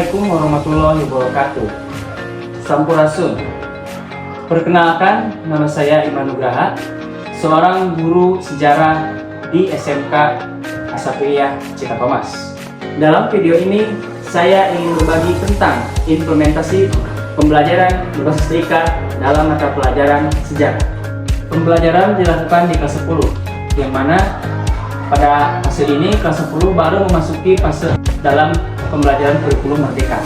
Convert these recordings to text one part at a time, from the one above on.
Assalamualaikum warahmatullahi wabarakatuh. Sampurasun. Perkenalkan, nama saya Iman Nugraha, seorang guru sejarah di SMK Asapiyah Cikatomas. Dalam video ini, saya ingin berbagi tentang implementasi pembelajaran berbasis TIK dalam mata pelajaran sejarah. Pembelajaran dilakukan di kelas 10, yang mana pada fase ini kelas 10 baru memasuki fase dalam pembelajaran kurikulum merdeka.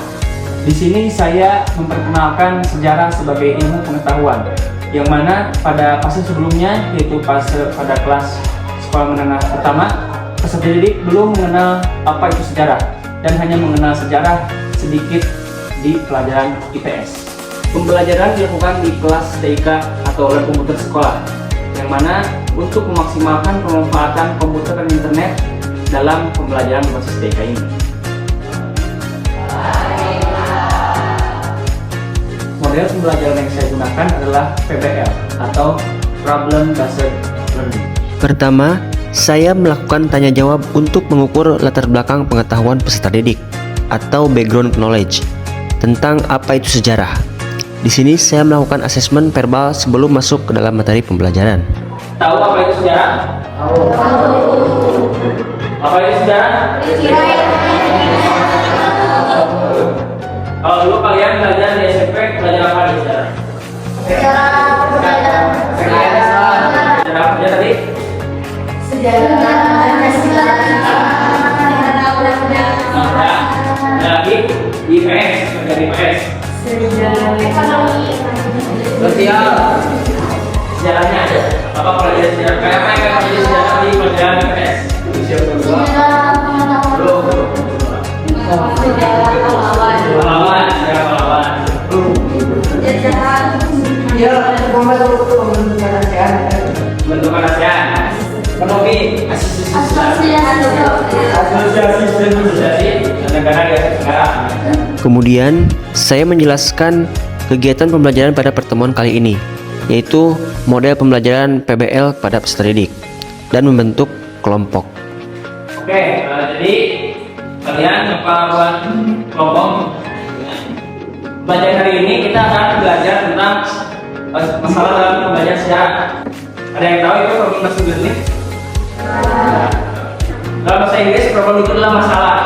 Di sini saya memperkenalkan sejarah sebagai ilmu pengetahuan, yang mana pada fase sebelumnya, yaitu fase pada kelas sekolah menengah pertama, peserta didik belum mengenal apa itu sejarah dan hanya mengenal sejarah sedikit di pelajaran IPS. Pembelajaran dilakukan di kelas TIK atau lab komputer sekolah, yang mana untuk memaksimalkan pemanfaatan komputer dan internet dalam pembelajaran berbasis TIK ini. Model pembelajaran yang saya gunakan adalah PBL atau Problem Based Learning. Pertama, saya melakukan tanya jawab untuk mengukur latar belakang pengetahuan peserta didik atau background knowledge tentang apa itu sejarah. Di sini saya melakukan asesmen verbal sebelum masuk ke dalam materi pembelajaran. Tahu apa itu sejarah? Tahu. Apa itu sejarah? Kalau dulu kalian belajar di SMP, belajar apa di sejarah? Sejarah apa tadi? Lagi IPS, dari IPS. Ekonomi. Sosial. Sejarahnya ada. Apa pelajaran sejarah? Kayak apa yang kamu sejarah di pelajaran IPS? Pahlawan. Bentukan ASEAN. Ekonomi. Asosiasi negara di Asia Tenggara. Kemudian, saya menjelaskan kegiatan pembelajaran pada pertemuan kali ini, yaitu model pembelajaran PBL pada peserta didik dan membentuk kelompok. Oke, jadi kalian buat kelompok. Belajar hari ini kita akan belajar tentang masalah dalam pembelajaran sejarah. Ada yang tahu itu problem bahasa Inggris? Dalam bahasa Inggris problem itu adalah masalah.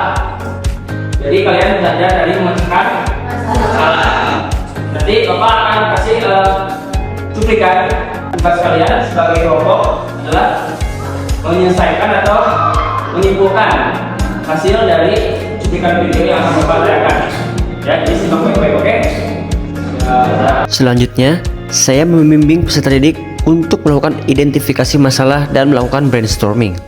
Jadi kalian belajar dari memecahkan masalah. Nanti Bapak akan kasih cuplikan. Tugas kalian sebagai kelompok adalah menyelesaikan atau menyimpulkan hasil dari cuplikan video yang akan Bapak tanyakan. Ya, jadi simak baik-baik, oke? Selanjutnya, saya membimbing peserta didik untuk melakukan identifikasi masalah dan melakukan brainstorming.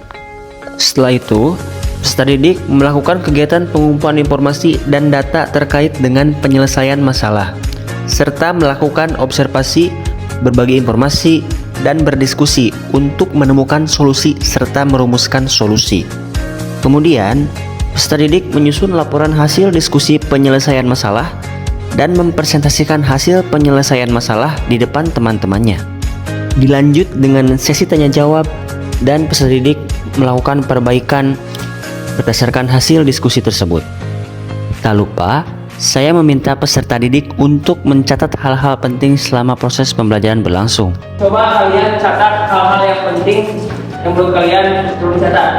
Setelah itu, peserta didik melakukan kegiatan pengumpulan informasi dan data terkait dengan penyelesaian masalah, serta melakukan observasi, berbagi informasi, dan berdiskusi untuk menemukan solusi serta merumuskan solusi. Kemudian, peserta didik menyusun laporan hasil diskusi penyelesaian masalah dan mempresentasikan hasil penyelesaian masalah di depan teman-temannya. Dilanjut dengan sesi tanya jawab dan peserta didik melakukan perbaikan berdasarkan hasil diskusi tersebut. Tak lupa, saya meminta peserta didik untuk mencatat hal-hal penting selama proses pembelajaran berlangsung. Coba kalian catat hal-hal yang penting yang menurut kalian perlu dicatat.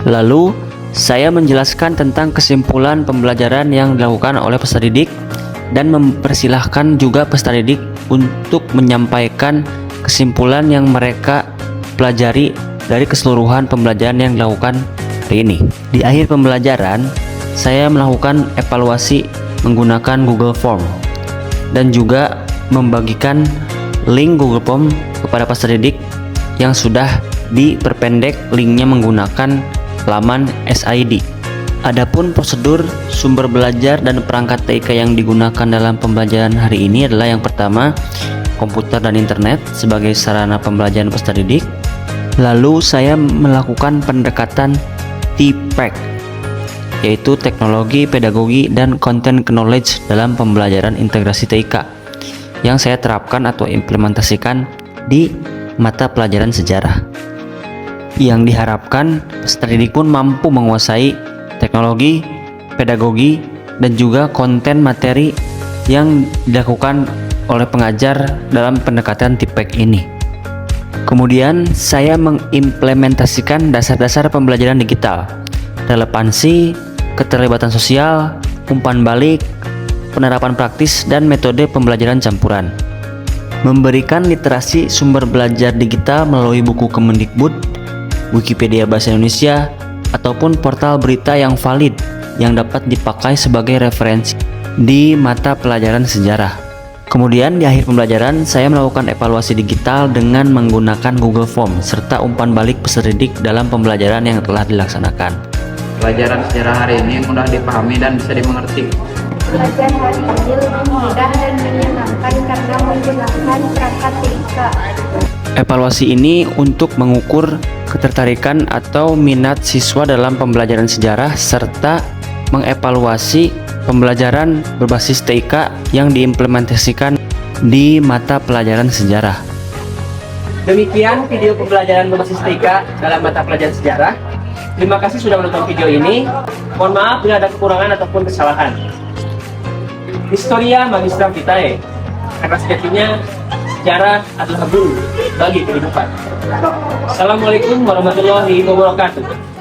Lalu, saya menjelaskan tentang kesimpulan pembelajaran yang dilakukan oleh peserta didik dan mempersilahkan juga peserta didik untuk menyampaikan kesimpulan yang mereka pelajari dari keseluruhan pembelajaran yang dilakukan hari ini. Di akhir pembelajaran, saya melakukan evaluasi menggunakan Google Form dan juga membagikan link Google Form kepada peserta didik yang sudah diperpendek linknya menggunakan laman SID. Adapun prosedur, sumber belajar, dan perangkat TIK yang digunakan dalam pembelajaran hari ini adalah yang pertama, komputer dan internet sebagai sarana pembelajaran peserta didik. Lalu saya melakukan pendekatan TPEC, yaitu teknologi, pedagogi, dan content knowledge dalam pembelajaran integrasi TIK yang saya terapkan atau implementasikan di mata pelajaran sejarah. Yang diharapkan peserta didik pun mampu menguasai teknologi, pedagogi, dan juga konten materi yang dilakukan oleh pengajar dalam pendekatan TIPEK ini. Kemudian saya mengimplementasikan dasar-dasar pembelajaran digital, relevansi, keterlibatan sosial, umpan balik, penerapan praktis, dan metode pembelajaran campuran. Memberikan literasi sumber belajar digital melalui buku Kemendikbud, Wikipedia Bahasa Indonesia, ataupun portal berita yang valid yang dapat dipakai sebagai referensi di mata pelajaran sejarah. Kemudian di akhir pembelajaran saya melakukan evaluasi digital dengan menggunakan Google Form serta umpan balik peserta didik dalam pembelajaran yang telah dilaksanakan. Pelajaran sejarah hari ini mudah dipahami dan bisa dimengerti. Belajar hari ini lebih mudah dan menyenangkan karena menggunakan perangkat TIK. Evaluasi ini untuk mengukur ketertarikan atau minat siswa dalam pembelajaran sejarah serta mengevaluasi pembelajaran berbasis TIK yang diimplementasikan di mata pelajaran sejarah. Demikian video pembelajaran berbasis TIK dalam mata pelajaran sejarah. Terima kasih sudah menonton video ini. Mohon maaf bila ada kekurangan ataupun kesalahan. Historia Magistra Vitae, karena sejatinya sejarah adalah guru bagi kehidupan. Assalamualaikum warahmatullahi wabarakatuh.